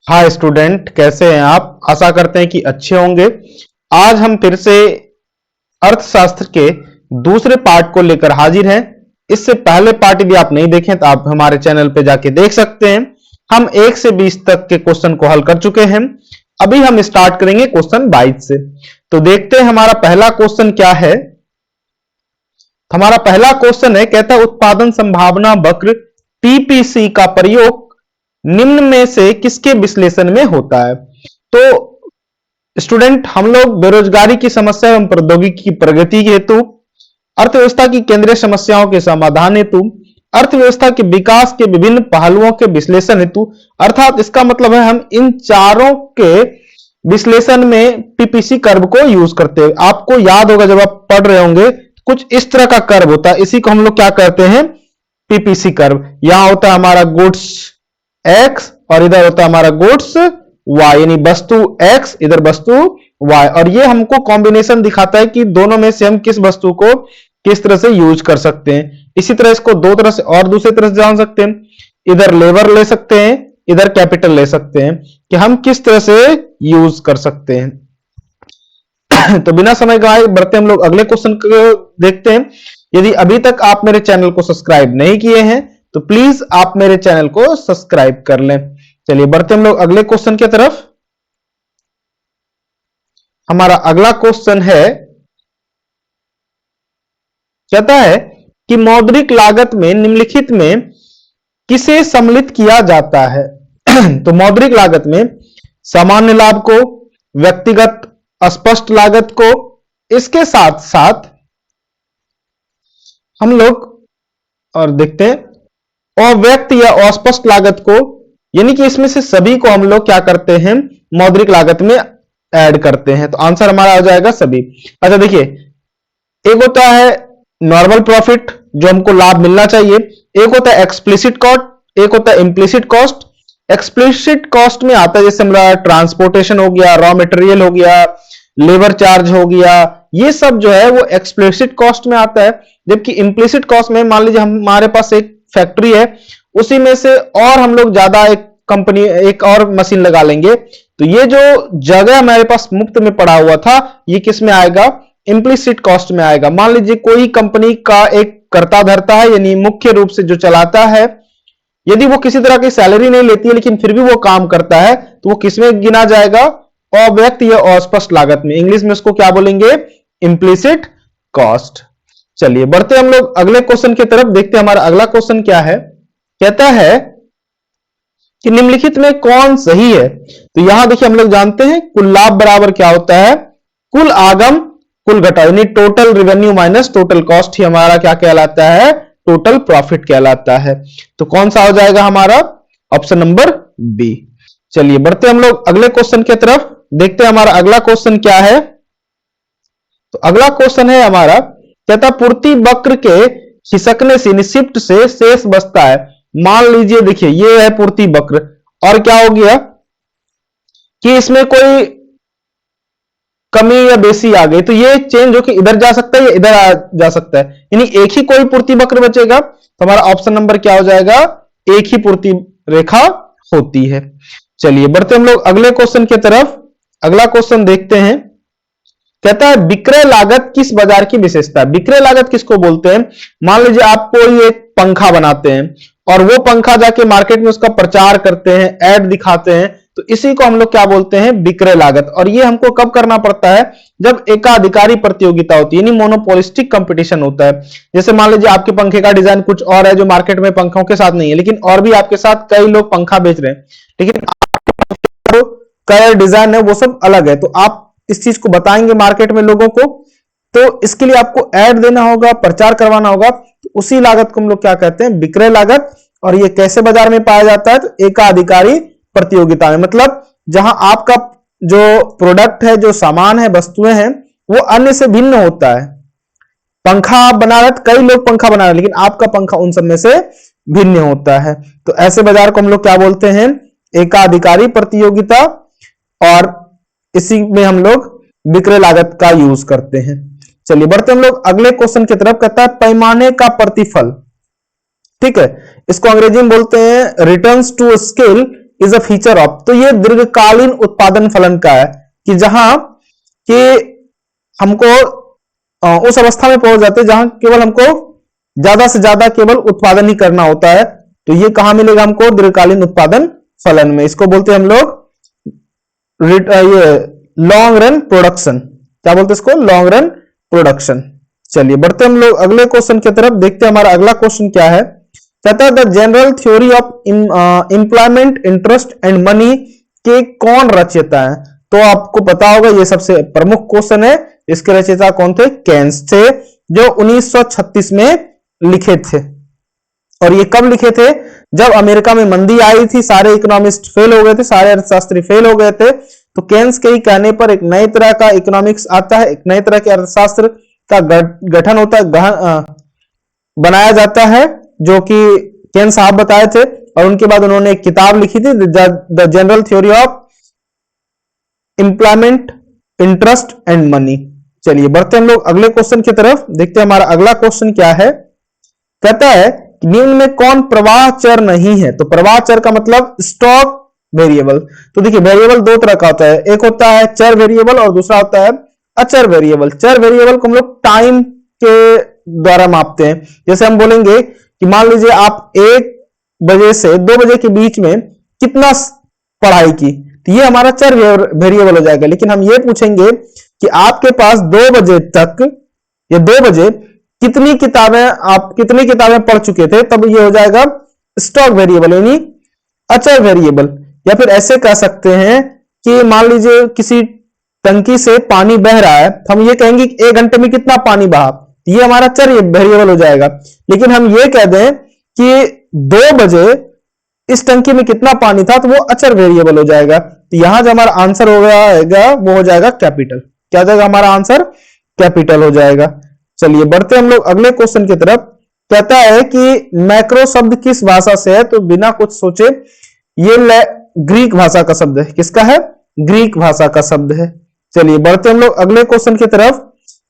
Hi student, कैसे हैं आप? आशा करते हैं कि अच्छे होंगे। आज हम फिर से अर्थशास्त्र के दूसरे पार्ट को लेकर हाजिर हैं। इससे पहले पार्ट यदि आप नहीं देखें तो आप हमारे चैनल पे जाके देख सकते हैं। हम 1 से 20 तक के क्वेश्चन को हल कर चुके हैं। अभी हम स्टार्ट करेंगे क्वेश्चन 22 से। तो देखते हैं हमारा पहला क्वेश्चन क्या है। हमारा पहला क्वेश्चन है, कहता है उत्पादन संभावना वक्र टीपीसी का प्रयोग निम्न में से किसके विश्लेषण में होता है? तो स्टूडेंट, हम लोग बेरोजगारी की समस्या एवं प्रौद्योगिकी की प्रगति हेतु, अर्थव्यवस्था की केंद्रीय समस्याओं के समाधान हेतु, अर्थव्यवस्था के विकास के विभिन्न पहलुओं के विश्लेषण हेतु, अर्थात इसका मतलब है हम इन चारों के विश्लेषण में टीपीसी कर्व को यूज करते हैं। आपको याद होगा जब आप पढ़ रहे होंगे कुछ इस तरह का कर्व होता है, इसी को हम लोग क्या कहते हैं? TPC curve. यहां होता है हमारा गुड्स एक्स और इधर होता है हमारा गुड्स वाई, यानी वस्तु एक्स इधर वस्तु वाई, और ये हमको कॉम्बिनेशन दिखाता है कि दोनों में से हम किस वस्तु को किस तरह से यूज कर सकते हैं। इसी तरह इसको दो तरह से और दूसरी तरह से जान सकते हैं। इधर लेबर ले सकते हैं, इधर कैपिटल ले सकते हैं कि हम किस तरह से यूज कर सकते हैं। तो बिना समय गवाए बढ़ते हम लोग अगले क्वेश्चन को देखते हैं। यदि अभी तक आप मेरे चैनल को सब्सक्राइब नहीं किए हैं तो प्लीज आप मेरे चैनल को सब्सक्राइब कर लें। चलिए बढ़ते हम लोग अगले क्वेश्चन की तरफ। हमारा अगला क्वेश्चन है, कहता है कि मौद्रिक लागत में निम्नलिखित में किसे सम्मिलित किया जाता है? तो मौद्रिक लागत में सामान्य लाभ को, व्यक्तिगत अस्पष्ट लागत को, इसके साथ साथ हम लोग और देखते हैं अव्यक्त या अस्पष्ट लागत को, यानी कि इसमें से सभी को हम लोग क्या करते हैं? मौद्रिक लागत में ऐड करते हैं। तो आंसर हमारा आ जाएगा सभी। अच्छा देखिए, एक होता है नॉर्मल प्रॉफिट जो हमको लाभ मिलना चाहिए, एक होता है एक्सप्लिसिट कॉस्ट, एक होता है इंप्लिसिट कॉस्ट। एक्सप्लिसिट कॉस्ट में आता है जैसे हमारा ट्रांसपोर्टेशन हो गया, रॉ मटेरियल हो गया, लेबर चार्ज हो गया, ये सब जो है वो एक्सप्लिसिट कॉस्ट में आता है। जबकि इंप्लिसिट कॉस्ट में मान लीजिए हमारे पास एक फैक्ट्री है, उसी में से और हम लोग ज्यादा एक कंपनी एक और मशीन लगा लेंगे, तो ये जो जगह हमारे पास मुफ्त में पड़ा हुआ था ये किस में आएगा? इंप्लिसिट कॉस्ट में आएगा। मान लीजिए कोई कंपनी का एक कर्ता धर्ता है, यानी मुख्य रूप से जो चलाता है, यदि वो किसी तरह की सैलरी नहीं लेती है लेकिन फिर भी वो काम करता है तो वो किसमें गिना जाएगा? अव्यक्त या अस्पष्ट लागत में। इंग्लिश में उसको क्या बोलेंगे? Implicit cost. चलिए बढ़ते हम लोग अगले क्वेश्चन की तरफ। देखते हैं हमारा अगला क्वेश्चन क्या है। कहता है कि निम्नलिखित में कौन सही है? तो यहां देखिए हम लोग जानते हैं कुल लाभ बराबर क्या होता है? कुल आगम कुल घटाव, यानी total revenue minus total cost ही हमारा क्या कहलाता है? टोटल प्रॉफिट कहलाता है। तो कौन सा हो जाएगा हमारा? Option number B. चलिए बढ़ते हम लोग अगले क्वेश्चन की तरफ। देखते हैं हमारा अगला क्वेश्चन क्या है। तो अगला क्वेश्चन है हमारा, कहता पूर्ति वक्र के खिसकने से शिफ्ट से शेष बचता है। मान लीजिए देखिए ये है पूर्ति वक्र, और क्या हो गया कि इसमें कोई कमी या बेसी आ गई, तो ये चेंज होकर इधर जा सकता है या इधर आ जा सकता है, यानी एक ही कोई पूर्ति वक्र बचेगा। तो हमारा ऑप्शन नंबर क्या हो जाएगा? एक ही पूर्ति रेखा होती है। चलिए बढ़ते हम लोग अगले क्वेश्चन की तरफ। अगला क्वेश्चन देखते हैं। कहता है विक्रय लागत किस बाजार की विशेषता है? विक्रय लागत किसको बोलते हैं? मान लीजिए आप कोई एक पंखा बनाते हैं और वो पंखा जाके मार्केट में उसका प्रचार करते हैं, ऐड दिखाते हैं, तो इसी को हम लोग क्या बोलते हैं? विक्रय लागत। और ये हमको कब करना पड़ता है? जब एकाधिकारी प्रतियोगिता होती है, यानी मोनोपोलिस्टिक कंपटीशन होता है। जैसे मान लीजिए आपके पंखे का डिजाइन कुछ और है जो मार्केट में पंखों के साथ नहीं है, लेकिन और भी आपके साथ कई लोग पंखा बेच रहे हैं, लेकिन कलर डिजाइन है वो सब अलग है, तो आप इस चीज को बताएंगे मार्केट में लोगों को, तो इसके लिए आपको ऐड देना होगा, प्रचार करवाना होगा। तो उसी लागत को हम लोग क्या कहते हैं? विक्रय लागत। और ये कैसे बाजार में पाया जाता है? तो एकाधिकारी प्रतियोगिता में, मतलब जहां आपका जो प्रोडक्ट है, जो सामान है, वस्तुएं हैं, वो अन्य से भिन्न होता है। पंखा आप बना रहे, कई लोग पंखा बना रहे, लेकिन आपका पंखा उन सब में से भिन्न होता है। तो ऐसे बाजार को हम लोग क्या बोलते हैं? एकाधिकारी प्रतियोगिता। और इसी में हम लोग विक्रय लागत का यूज करते हैं। चलिए बढ़ते हम लोग अगले क्वेश्चन की तरफ। कहता है पैमाने का प्रतिफल, ठीक है, इसको अंग्रेजी में बोलते हैं returns to scale is a feature of, तो ये दीर्घकालीन उत्पादन फलन का है कि जहां कि हमको उस अवस्था में पहुंच जाते हैं जहां केवल हमको ज्यादा से ज्यादा केवल उत्पादन ही करना होता है। तो ये कहां मिलेगा हमको? दीर्घकालीन उत्पादन फलन में। इसको बोलते हैं हम लोग ये लॉन्ग रन प्रोडक्शन। क्या बोलते हैं इसको? Long run production. चलिए बढ़ते हम लोग अगले क्वेश्चन की तरफ। देखते हैं हमारा अगला क्वेश्चन क्या है। कहता है the general theory of employment interest and money के कौन रचयिता है? तो आपको पता होगा ये सबसे प्रमुख क्वेश्चन है। इसके रचयिता कौन थे? केन्स थे, जो 1936 में लिखे थे। और ये कब लिखे थे? जब अमेरिका में मंदी आई थी, सारे इकोनॉमिस्ट फेल हो गए थे, सारे अर्थशास्त्री फेल हो गए थे। तो केन्स के ही कहने पर एक नए तरह का इकोनॉमिक्स आता है, एक नए तरह के अर्थशास्त्र का गठन होता है, बनाया जाता है, जो कि केन्स साहब बताए थे। और उनके बाद उन्होंने एक किताब लिखी थी, the general theory of employment interest and money. चलिए बढ़ते हम लोग अगले क्वेश्चन की तरफ। देखते हैं हमारा अगला क्वेश्चन क्या है। कहता है निम्न में कौन प्रवाह चर नहीं है? तो प्रवाह चर का मतलब स्टॉक वेरिएबल। तो देखिए वेरिएबल दो तरह का होता है, एक होता है चर वेरिएबल और दूसरा होता है अचर वेरिएबल। चर वेरिएबल को हम लोग टाइम के द्वारा मापते हैं। जैसे हम बोलेंगे कि मान लीजिए आप 1 बजे से 2 बजे के बीच में कितना पढ़ाई की, तो ये हमारा चर वेरिएबल हो जाएगा। लेकिन हम ये पूछेंगे कि आपके पास 2 बजे तक या 2 बजे कितनी किताबें पढ़ चुके थे, तब ये हो जाएगा स्टॉक वेरिएबल यानी अचर वेरिएबल। या फिर ऐसे कह सकते हैं कि मान लीजिए किसी टंकी से पानी बह रहा है, तो हम ये कहेंगे कि 1 घंटे में कितना पानी बहा, ये हमारा चर वेरिएबल हो जाएगा। लेकिन हम ये कह दें कि 2 बजे इस टंकी में कितना पानी था, तो वो अचर वेरिएबल हो जाएगा। तो यहां जो हमारा आंसर हो जाएगा वो हो जाएगा कैपिटल। क्या हो जाएगा हमारा आंसर? कैपिटल हो जाएगा। चलिए बढ़ते हम लोग अगले क्वेश्चन की तरफ। कहता है कि मैक्रो शब्द किस भाषा से है? तो बिना कुछ सोचे ये ग्रीक भाषा का शब्द है। किसका है? ग्रीक भाषा का शब्द है। चलिए बढ़ते हम लोग अगले क्वेश्चन की तरफ।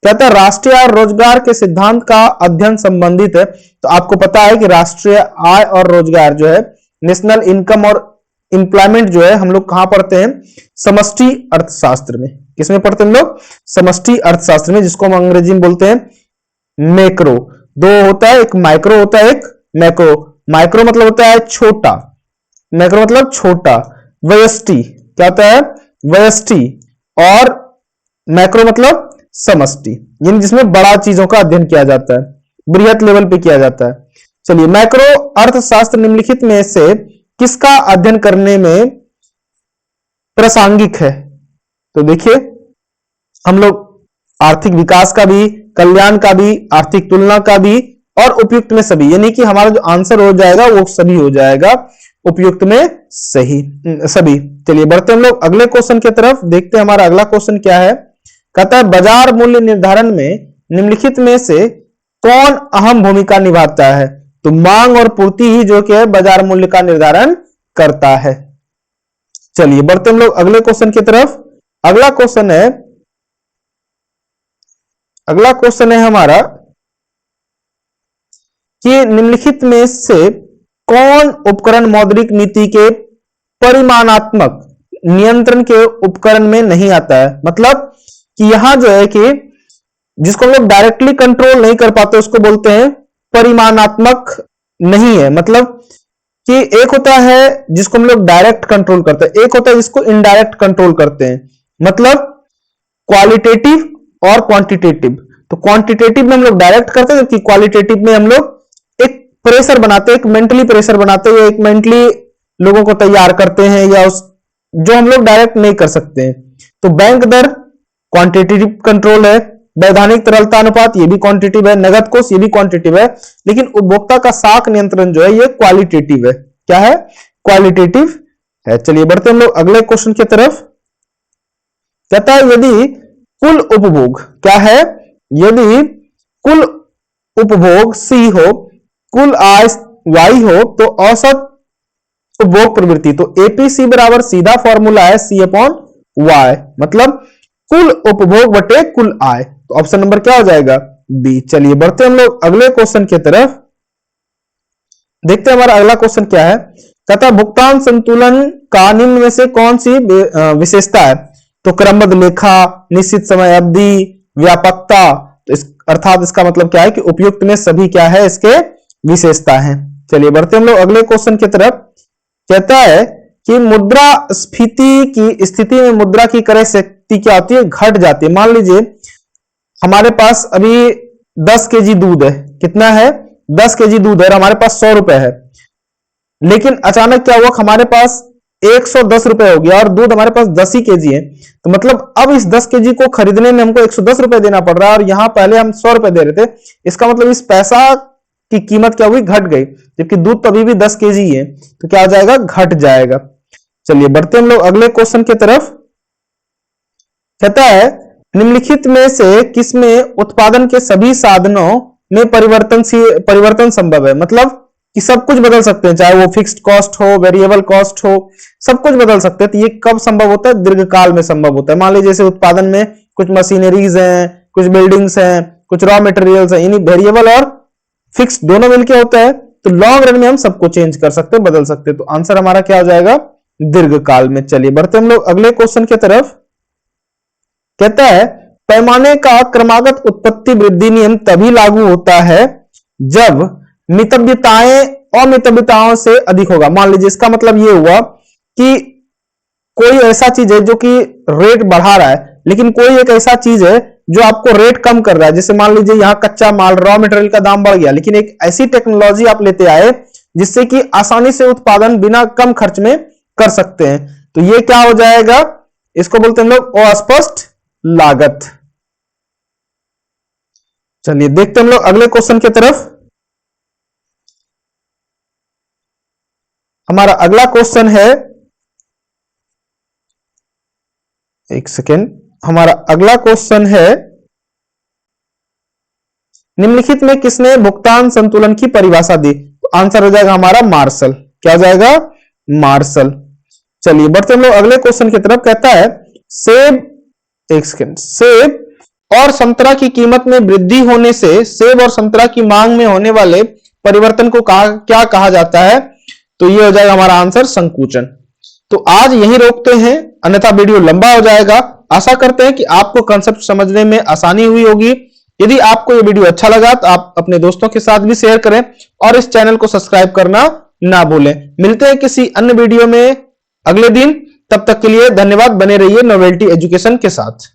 कहता है राष्ट्रीय आय और रोजगार के सिद्धांत का अध्ययन संबंधित है। तो आपको पता है कि राष्ट्रीय आय और रोजगार जो है, नेशनल इनकम और एम्प्लॉयमेंट जो है, हम लोग कहां पढ़ते हैं? समष्टि अर्थशास्त्र में। किसमें पढ़ते हैं हम लोग? समष्टि अर्थशास्त्र में, जिसको हम अंग्रेजी में बोलते हैं मैक्रो। दो होता है, एक माइक्रो होता है, एक मैक्रो। माइक्रो मतलब होता है छोटा, मैक्रो मतलब छोटा। व्यष्टि क्या होता है? व्यष्टि। और मैक्रो मतलब समष्टि, यानी जिसमें बड़ा चीजों का अध्ययन किया जाता है, बृहत लेवल पे किया जाता है। चलिए मैक्रो अर्थशास्त्र निम्नलिखित में से किसका अध्ययन करने में प्रासंगिक है? तो देखिए हम लोग आर्थिक विकास का भी, कल्याण का भी, आर्थिक तुलना का भी और उपयुक्त में सभी, यानी कि हमारा जो आंसर हो जाएगा वो सभी हो जाएगा, उपयुक्त में सही सभी। चलिए बढ़ते हम लोग अगले क्वेश्चन की तरफ। देखते हैं हमारा अगला क्वेश्चन क्या है। कहता है बाजार मूल्य निर्धारण में निम्नलिखित में से कौन अहम भूमिका निभाता है? तो मांग और पूर्ति ही जो कि है बाजार मूल्य का निर्धारण करता है। चलिए बढ़ते हम लोग अगले क्वेश्चन की तरफ। अगला क्वेश्चन है हमारा कि निम्नलिखित में से कौन उपकरण मौद्रिक नीति के परिमाणात्मक नियंत्रण के उपकरण में नहीं आता है? मतलब कि यहां जो है कि जिसको हम लोग डायरेक्टली कंट्रोल नहीं कर पाते उसको बोलते हैं परिमाणात्मक नहीं है। मतलब कि एक होता है जिसको हम लोग डायरेक्ट कंट्रोल करते हैं, एक होता है जिसको इनडायरेक्ट कंट्रोल करते हैं। मतलब क्वालिटेटिव और क्वांटिटेटिव। तो क्वांटिटेटिव में हम लोग डायरेक्ट करते हैं, जबकि क्वालिटेटिव में हम लोग एक प्रेशर बनाते हैं, एक मेंटली प्रेशर बनाते हैं, एक मेंटली लोगों को तैयार करते हैं, या उस जो हम लोग डायरेक्ट नहीं कर सकते हैं। तो बैंक दर क्वांटिटेटिव कंट्रोल है, वैधानिक तरलता अनुपात ये भी क्वांटिटेटिव है, नगद कोष ये भी क्वांटिटेटिव है। लेकिन उपभोक्ता का साख नियंत्रण जो है ये क्वालिटेटिव है। क्या है? क्वालिटेटिव है। चलिए बढ़ते हम लोग अगले क्वेश्चन की तरफ। कहता है यदि कुल उपभोग क्या है? यदि कुल उपभोग C हो, कुल आय Y हो, तो औसत उपभोग प्रवृत्ति, तो APC बराबर सीधा फॉर्मूला है C/Y, मतलब कुल उपभोग बटे कुल आय। तो ऑप्शन नंबर क्या हो जाएगा? बी। चलिए बढ़ते हम लोग अगले क्वेश्चन की तरफ। देखते हैं हमारा अगला क्वेश्चन क्या है। कहता है भुगतान संतुलन का निम्न में से कौन सी विशेषता है? तो क्रमबद्ध लेखा, निश्चित समय अवधि, व्यापकता। तो अर्थात इसका मतलब क्या है कि उपयुक्त में सभी क्या है इसके विशेषता है। चलिए बढ़ते हम लोग अगले क्वेश्चन की तरफ। कहता है कि मुद्रास्फीति की स्थिति में मुद्रा की क्रय शक्ति क्या होती है? घट जाती है। मान लीजिए हमारे पास अभी 10 केजी दूध है। कितना है? 10 केजी दूध है और हमारे पास 100 रुपए है। लेकिन अचानक क्या हुआ, हमारे पास 110 रुपए हो गया और दूध हमारे पास 10 ही केजी है। तो मतलब अब इस 10 केजी को खरीदने में हमको 110 रुपए देना पड़ रहा है और यहां पहले हम 100 रुपए दे रहे थे। इसका मतलब इस पैसा की कीमत क्या हुई? घट गई, जबकि दूध तो अभी भी 10 केजी है। तो क्या हो जाएगा? घट जाएगा। चलिए बढ़ते हम लोग अगले क्वेश्चन की तरफ। कहता है निम्नलिखित में से किसमें उत्पादन के सभी साधनों में परिवर्तन संभव है? मतलब कि सब कुछ बदल सकते हैं, चाहे वो फिक्स्ड कॉस्ट हो, वेरिएबल कॉस्ट हो, सब कुछ बदल सकते हैं। तो ये कब संभव होता है? दीर्घकाल में संभव होता है। मान लीजिए जैसे उत्पादन में कुछ मशीनरीज हैं, कुछ बिल्डिंग्स हैं, कुछ रॉ मटेरियल्स हैं, यानी वेरिएबल और फिक्स्ड दोनों मिलकर होता है। तो लॉन्ग रन में हम सबको चेंज कर सकते हैं, बदल सकते हैं। तो आंसर हमारा क्या हो जाएगा? दीर्घकाल में। चलिए बढ़ते हम लोग अगले क्वेश्चन की तरफ। कहता है पैमाने का क्रमागत उत्पत्ति वृद्धि नियम तभी लागू होता है जब मितव्यताएं अमितव्यताओं से अधिक होगा। मान लीजिए इसका मतलब ये हुआ कि कोई ऐसा चीज है जो कि रेट बढ़ा रहा है, लेकिन कोई एक ऐसा चीज है जो आपको रेट कम कर रहा है। जैसे मान लीजिए यहां कच्चा माल, रॉ मटेरियल का दाम बढ़ गया, लेकिन एक ऐसी टेक्नोलॉजी आप लेते आए जिससे कि आसानी से उत्पादन बिना कम खर्च में कर सकते हैं। तो ये क्या हो जाएगा? इसको बोलते हैं लोग अस्पष्ट लागत। चलिए देखते हम लोग अगले क्वेश्चन की तरफ। हमारा अगला क्वेश्चन है, एक सेकेंड, हमारा अगला क्वेश्चन है निम्नलिखित में किसने भुगतान संतुलन की परिभाषा दी? तो आंसर हो जाएगा हमारा मार्शल। क्या हो जाएगा? मार्शल। चलिए बढ़ते हम लोग अगले क्वेश्चन की तरफ। कहता है सेब, एक सेकेंड, सेब और संतरा की कीमत में वृद्धि होने से सेब और संतरा की मांग में होने वाले परिवर्तन को क्या कहा जाता है? तो ये हो जाएगा हमारा आंसर संकुचन। तो आज यही रोकते हैं, अन्यथा वीडियो लंबा हो जाएगा। आशा करते हैं कि आपको कंसेप्ट समझने में आसानी हुई होगी। यदि आपको ये वीडियो अच्छा लगा तो आप अपने दोस्तों के साथ भी शेयर करें और इस चैनल को सब्सक्राइब करना ना भूलें। मिलते हैं किसी अन्य वीडियो में अगले दिन। तब तक के लिए धन्यवाद। बने रहिए नोवेल्टी एजुकेशन के साथ।